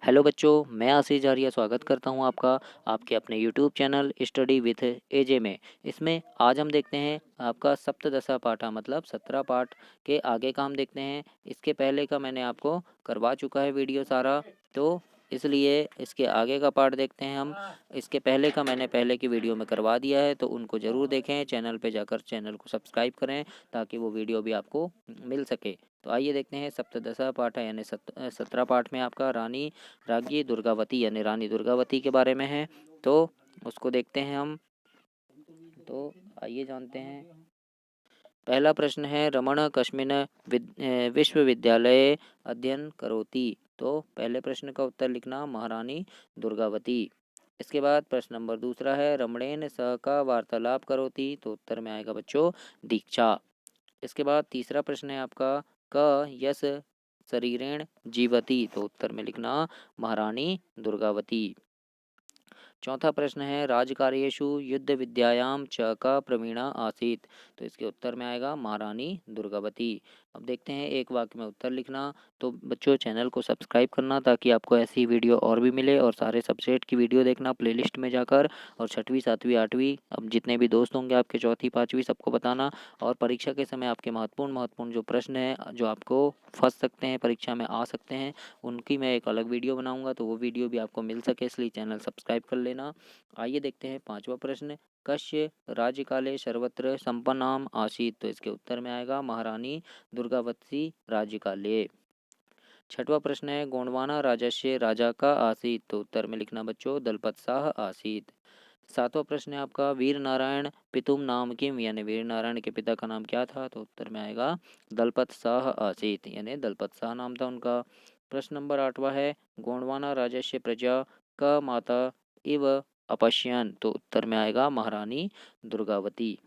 Hello बच्चों, मैं आशीष जारिया स्वागत करता हूं आपका आपके अपने यूट्यूब चैनल स्टडी विथ एजे में। इसमें आज हम देखते हैं आपका सप्तदशा पाठा मतलब 17 पाठ के आगे का हम देखते हैं। इसके पहले का मैंने आपको करवा चुका है वीडियो सारा, तो इसलिए इसके आगे का पार्ट देखते हैं हम। इसके पहले का मैंने पहले की वीडियो में करवा दिया है, तो उनको ज़रूर देखें। चैनल पे जाकर चैनल को सब्सक्राइब करें ताकि वो वीडियो भी आपको मिल सके। तो आइए देखते हैं सप्तदशा पाठ यानी 17 पाठ में आपका रानी राज्ञी दुर्गावती यानी रानी दुर्गावती के बारे में है, तो उसको देखते हैं हम। तो आइए जानते हैं। पहला प्रश्न है, रमण कस्मिन विश्वविद्यालये अध्ययन करोति। तो पहले प्रश्न का उत्तर लिखना महारानी दुर्गावती। इसके बाद प्रश्न नंबर दूसरा है, रमणेन सह का वार्तालाप करोति। तो उत्तर में आएगा बच्चों दीक्षा। इसके बाद तीसरा प्रश्न है आपका, क यस शरीरेण जीवति। तो उत्तर में लिखना महारानी दुर्गावती। चौथा प्रश्न है, राजकार्येषु युद्ध विद्यायाम च का प्रवीणा आसीत। तो इसके उत्तर में आएगा महारानी दुर्गावती। अब देखते हैं एक वाक्य में उत्तर लिखना। तो बच्चों चैनल को सब्सक्राइब करना ताकि आपको ऐसी वीडियो और भी मिले, और सारे सब्जेक्ट की वीडियो देखना प्लेलिस्ट में जाकर, और 6वीं 7वीं 8वीं अब जितने भी दोस्त होंगे आपके 4वीं 5वीं सबको बताना। और परीक्षा के समय आपके महत्वपूर्ण महत्वपूर्ण जो प्रश्न हैं जो आपको फंस सकते हैं, परीक्षा में आ सकते हैं, उनकी मैं एक अलग वीडियो बनाऊंगा, तो वो वीडियो भी आपको मिल सके इसलिए चैनल सब्सक्राइब कर लेना। आइए देखते हैं पांचवा प्रश्न, कस्य राज्यकाले सर्वत्र संपन्नाम आसीत। तो इसके उत्तर में आएगा महारानी दुर्गावती राज्यकाले। छठवां प्रश्न है, गोंडवाना राजस्य राजा का आसीत। तो उत्तर में लिखना बच्चों दलपत शाह आसीत। सातवां प्रश्न है आपका, वीर नारायण पितुम नाम किम यानी वीर नारायण के पिता का नाम क्या था। तो उत्तर में आएगा दलपत शाह आसीत यानी दलपत शाह नाम था उनका। प्रश्न नंबर आठवां है, गोंडवाना राजस्य प्रजा का माता इव अपश्यन। तो उत्तर में आएगा महारानी दुर्गावती।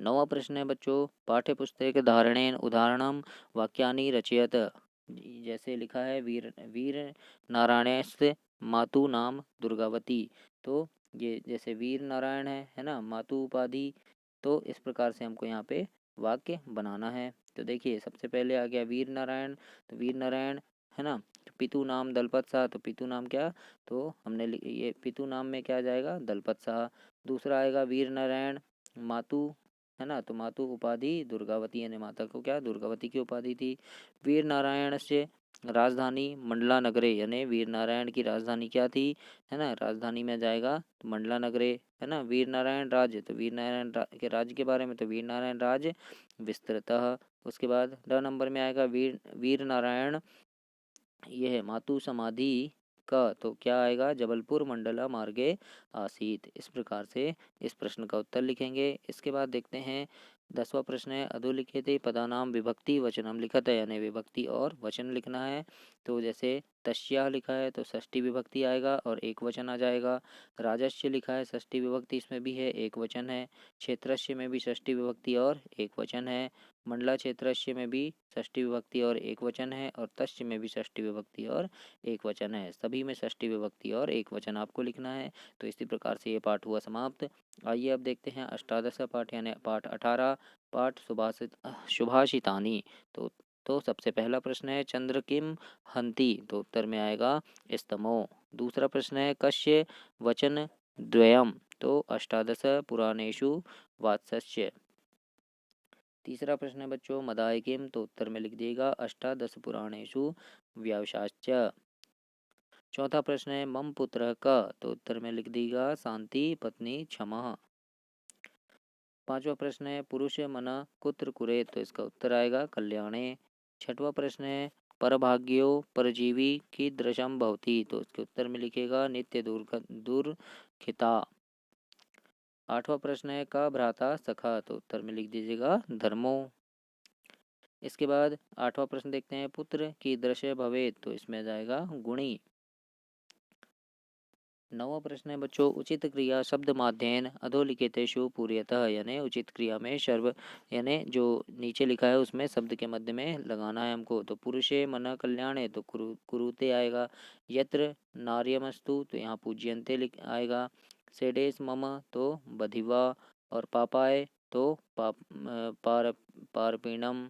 नवा प्रश्न है बच्चों, पाठ्य पुस्तक धारणेन उदाहरणम वाक्यानि रचयत। जैसे लिखा है, वीर वीर नारायणस्य मातु नाम दुर्गावती। तो ये जैसे वीर नारायण है ना, मातु उपाधि। तो इस प्रकार से हमको यहाँ पे वाक्य बनाना है। तो देखिए सबसे पहले आ गया वीर नारायण। तो वीर नारायण है ना, तो पितु नाम दलपत शाह। तो पितु नाम क्या, तो हमने ये पितु नाम में क्या जाएगा दलपत शाह। दूसरा आएगा वीर नारायण मातु है ना, तो मातु उपाधि दुर्गावती यानी माता को क्या दुर्गावती की उपाधि थी। वीर नारायण से राजधानी मंडला नगरे यानी वीर नारायण की राजधानी क्या थी, है ना, राजधानी में जाएगा तो मंडला नगरे है ना। वीर नारायण राज्य, तो वीर नारायण के राज्य के बारे में, तो वीर नारायण राज्य विस्तृतः। उसके बाद ड नंबर में आएगा वीर वीर नारायण, ये है मातु समाधि का, तो क्या आएगा जबलपुर मंडला मार्गे आसीत। इस प्रकार से इस प्रश्न का उत्तर लिखेंगे। इसके बाद देखते हैं 10वां प्रश्न है, अधोलिखित पदानाम विभक्ति वचनम लिखत है यानी विभक्ति और वचन लिखना है। तो जैसे तस्या लिखा है तो षष्ठी विभक्ति आएगा और एक वचन आ जाएगा। राजस्य लिखा है षष्ठी विभक्ति इसमें भी है, एक वचन है। क्षेत्रस्य में भी षष्ठी विभक्ति और एक वचन है। मंडला क्षेत्रस्य में भी षष्ठी विभक्ति और एक वचन है, और तस्य में भी षष्ठी विभक्ति और एक वचन है। सभी में षष्ठी विभक्ति और एक वचन आपको लिखना है। तो इसी प्रकार से ये पाठ हुआ समाप्त। आइए अब देखते हैं अष्टादश पाठ यानी पाठ 18, पाठ सुभाषितानि। तो सबसे पहला प्रश्न है, चंद्र किम हंति। तो उत्तर में आएगा स्तमो। दूसरा प्रश्न है, कस्य वचन द्वयम। तो अष्टादश पुराणेषु वात्सस्य। तीसरा प्रश्न है बच्चों, मदाय किम। तो उत्तर में लिख दिएगा अष्टादश पुराणेषु व्यासाश्च। चौथा प्रश्न है, मम पुत्र का। तो उत्तर में लिख दिएगा शांति पत्नी क्षमा। पांचवा प्रश्न है, पुरुष मना कुत्र कुरे। तो इसका उत्तर आएगा कल्याणे। छठवां प्रश्न है, परभाग्यो परजीवी की दृशम भवती। तो इसके उत्तर में लिखेगा नित्य दुर्खिता। आठवां प्रश्न है, का भ्राता सखा। तो उत्तर में लिख दीजिएगा धर्मो। इसके बाद आठवां प्रश्न देखते हैं, पुत्र की दृश्य भवेत। तो इसमें जाएगा गुणी। नवा प्रश्न है बच्चों, उचित क्रिया शब्द माध्ययन अधोलिखितेषु पूर्यतः यानी उचित क्रिया में सर्व यानी जो नीचे लिखा है उसमें शब्द के मध्य में लगाना है हमको। तो पुरुषे मन कल्याणे तो कुरुते आएगा। यत्र नार्यमस्तु तो यहाँ पूज्यन्ते लिख आएगा। सेडेस मम तो बधिवा। और पापाय तो पारपीणम।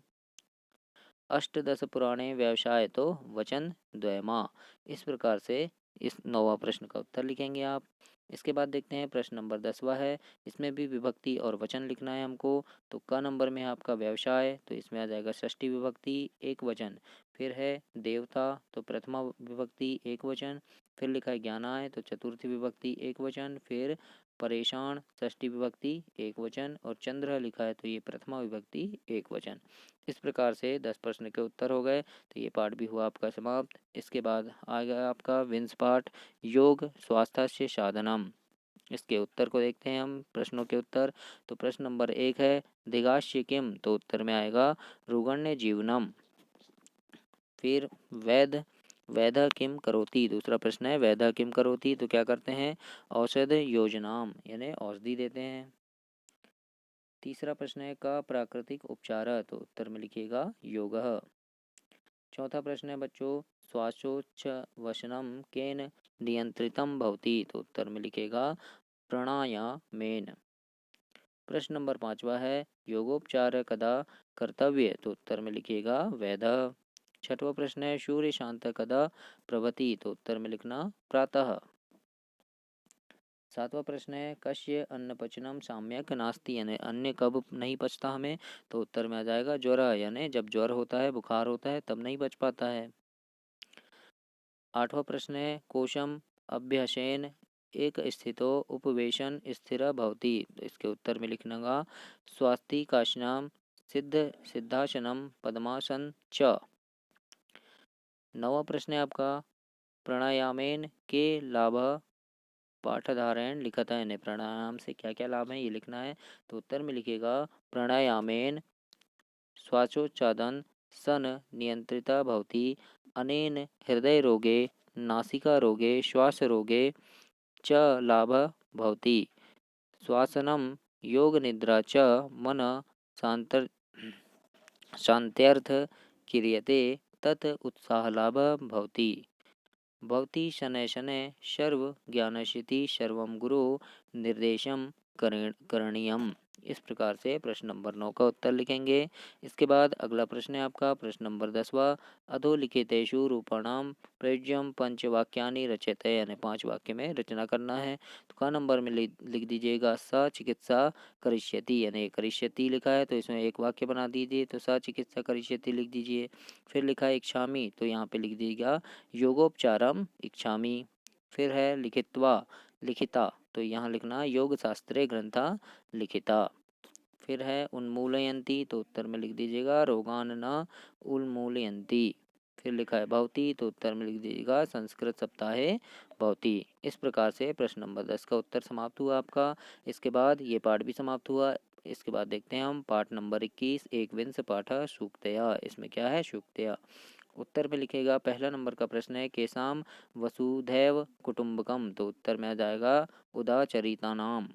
अष्टदश पुराणे व्यवसाय तो वचन द्वयमा। इस प्रकार से इस 9वां प्रश्न का उत्तर लिखेंगे आप। इसके बाद देखते हैं प्रश्न नंबर 10वां है। इसमें भी विभक्ति और वचन लिखना है हमको। तो क नंबर में है आपका व्यवसाय, तो इसमें आ जाएगा षष्ठी विभक्ति एक वचन। फिर है देवता, तो प्रथमा विभक्ति एक वचन। फिर लिखा है ज्ञानाय, तो चतुर्थी विभक्ति एक वचन। फिर परेशान षष्ठी विभक्ति एक वचन। और चंद्र लिखा है तो ये प्रथमा विभक्ति एक वचन। इस प्रकार से 10 प्रश्न के उत्तर हो गए। तो ये पाठ भी हुआ आपका समाप्त। इसके बाद आ गया आपका विंस पाठ, योग स्वास्थ्य साधनम। इसके उत्तर को देखते हैं हम, प्रश्नों के उत्तर। तो प्रश्न नंबर 1 है दिगाश्य किम, तो उत्तर में आएगा रुगण्य जीवनम। फिर वैध वैध किम करोति, दूसरा प्रश्न है वैध किम करोति, तो क्या करते हैं, औषध योजनाम यानी औषधि देते हैं। तीसरा प्रश्न है का प्राकृतिक उपचार, तो उत्तर में लिखिएगा योग। चौथा प्रश्न है बच्चों श्वासोच्छ्वसनम केन नियंत्रितम भवति, तो उत्तर में लिखेगा प्राणायामेन। प्रश्न नंबर 5वां है योगोपचार कदा कर्तव्य, तो उत्तर में लिखिएगा वैध। छठवां प्रश्न है सूर्य शांत कदा प्रभति, तो उत्तर में लिखना प्रातः। सातवां प्रश्न है कस्य अन्न पचनम साम्यक नास्ति, यानी अन्न कब नहीं पचता हमें, तो उत्तर में आ जाएगा ज्वर, यानी जब ज्वर होता है बुखार होता है तब नहीं पच पाता है। आठवां प्रश्न है कोशम अभ्यसेन एक स्थितो उपवेशन स्थिर भवति, तो इसके उत्तर में लिखना स्वास्तिकासनम सिद्ध सिद्धासनम पद्मासन च। नवा प्रश्न है आपका प्राणायामेन के लाभ पाठधारण लिखत है, यानी प्राणायाम से क्या क्या लाभ है ये लिखना है। तो उत्तर में लिखेगा प्राणायामेन श्वासोच्छ्वासन सन नियंत्रिता भवति, अनेन हृदय रोगे नासिका रोगे श्वास रोगे च लाभ भवति, श्वासनम योग निद्रा च मन शांतर शांत्यर्थ क्रियते तत् उत्साह लाभ भवति, भवति शनै शनै सर्व ज्ञानशिति सर्वं गुरु निर्देशम करणीयम। इस प्रकार से प्रश्न नंबर 9 का उत्तर लिखेंगे। इसके बाद अगला प्रश्न है आपका प्रश्न नंबर 10वां अधोलिखितेषु रूपाणाम प्रयुज्यम पंचवाक्यानि रचयते, यानी 5 वाक्य में रचना करना है। तो का नंबर में लिख दीजिएगा स चिकित्सा करिष्यति, यानी करिष्यति लिखा है तो इसमें एक वाक्य बना दीजिए, तो स चिकित्सा करिष्यति लिख दीजिए। फिर लिखा है इच्छामि, तो यहाँ पे लिख दीजिएगा योगोपचारम इच्छामि। फिर है लिखित्वा लिखिता, तो यहाँ लिखना योग शास्त्रे ग्रंथा लिखिता। फिर है उन्मूलयन्ति, तो उत्तर में लिख दीजिएगा रोगान न उन्मूलयन्ति। फिर लिखा है भवति, तो उत्तर में लिख दीजिएगा संस्कृत सप्ताहे भवति। इस प्रकार से प्रश्न नंबर 10 का उत्तर समाप्त हुआ आपका। इसके बाद ये पाठ भी समाप्त हुआ। इसके बाद देखते हैं हम पाठ नंबर 21 एकविंश पाठ सूक्तया। इसमें क्या है सूक्तया। उत्तर में लिखेगा पहला नंबर का प्रश्न है केसाम वसुधैव कुटुंबकम, तो उत्तर में आ जाएगा उदाचरिता नाम।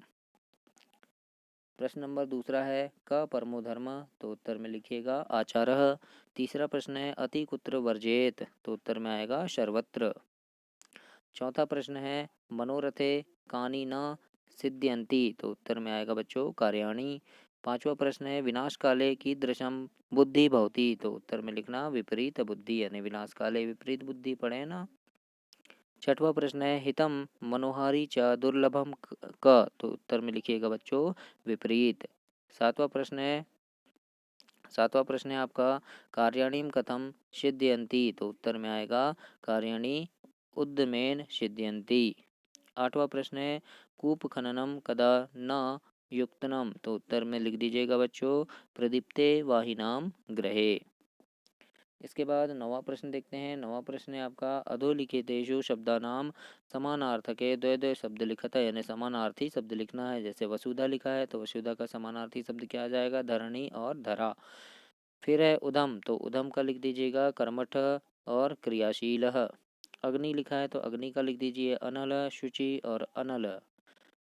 प्रश्न नंबर दूसरा है क परमो धर्म, तो उत्तर में लिखिएगा आचारः। तीसरा प्रश्न है अति कुत्र वर्जेत, तो उत्तर में आएगा सर्वत्र। चौथा प्रश्न है मनोरथे कानि न सिद्ध्यन्ति, तो उत्तर में आएगा बच्चों कार्याणि। पांचवा प्रश्न है विनाश काले कीदृशम बुद्धि भवति, तो उत्तर में लिखना विपरीत बुद्धि, यानी विनाश काले विपरीत बुद्धि पढ़े ना। छठवा प्रश्न है हितम मनोहारी च दुर्लभम क, तो उत्तर में लिखिएगा बच्चों विपरीत। सातवां प्रश्न है आपका कार्याणीम कथम सिद्ध्यन्ति, तो उत्तर में आएगा कार्याणि उद्यमेन सिद्ध्यन्ति। आठवां प्रश्न है कूप खननम कदा न युक्तनम, तो उत्तर में लिख दीजिएगा बच्चों प्रदीप्ते वाहिनाम ग्रहे। इसके बाद नवा प्रश्न देखते हैं। नवा प्रश्न है आपका अधोलिखितेषु शब्दानाम समानार्थके द्वय द्वय शब्द लिखत है, यानी समानार्थी शब्द लिखना है। जैसे वसुधा लिखा है तो वसुधा का समानार्थी शब्द क्या आ जाएगा धरणी और धरा। फिर है उधम, तो उधम का लिख दीजिएगा कर्मठ और क्रियाशील। अग्नि लिखा है तो अग्नि का लिख दीजिए अनल शुचि और अनल।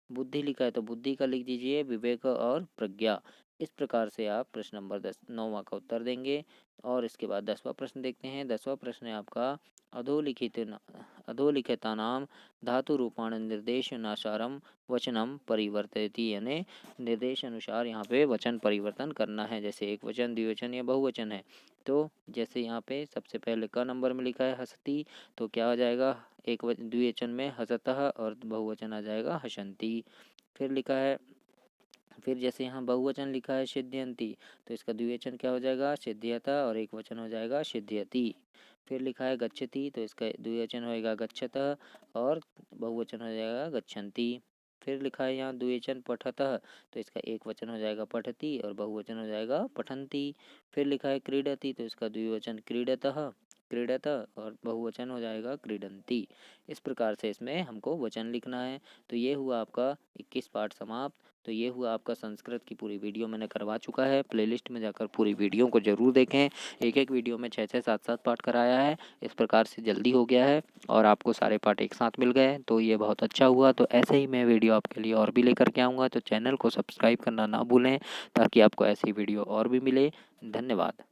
बुद्धि लिखा है तो बुद्धि का लिख दीजिए विवेक और प्रज्ञा। इस प्रकार से आप प्रश्न नंबर 9वां का उत्तर देंगे। और इसके बाद 10वां प्रश्न देखते हैं। 10वां प्रश्न है आपका अधोलिखितानां धातुरूपाण निर्देशनासारं वचनम परिवर्तयति, यानी निर्देश अनुसार यहाँ पे वचन परिवर्तन करना है। जैसे एक वचन, द्विवचन या बहुवचन है, तो जैसे यहाँ पे सबसे पहले क नंबर में लिखा है हसती, तो क्या हो जाएगा, एक द्विवचन में हसतः और बहुवचन आ जाएगा हसंती। फिर लिखा है, फिर जैसे यहाँ बहुवचन लिखा है सिद्ध्यंती, तो इसका द्विवचन क्या हो जाएगा, सिद्ध्यता, और एक वचन हो जाएगा सिद्ध्यति। फिर लिखा है गच्छति, तो इसका द्विवचन होएगा गच्छतः और बहुवचन हो जाएगा गच्छन्ति। फिर लिखा है यहाँ द्विवचन पठतः, तो इसका एक वचन हो जाएगा पठति और बहुवचन हो जाएगा पठन्ति। फिर लिखा है क्रीडति, तो इसका द्विवचन क्रीडतः, क्रीडत, और बहुवचन हो जाएगा क्रीडन्ति। इस प्रकार से इसमें हमको वचन लिखना है। तो ये हुआ आपका 21 पाठ समाप्त। तो ये हुआ आपका संस्कृत की पूरी वीडियो मैंने करवा चुका है। प्लेलिस्ट में जाकर पूरी वीडियो को ज़रूर देखें। एक एक वीडियो में 6-6, 7-7 पाठ कराया है। इस प्रकार से जल्दी हो गया है और आपको सारे पाठ एक साथ मिल गए, तो ये बहुत अच्छा हुआ। तो ऐसे ही मैं वीडियो आपके लिए और भी लेकर के आऊँगा, तो चैनल को सब्सक्राइब करना ना भूलें ताकि आपको ऐसी वीडियो और भी मिले। धन्यवाद।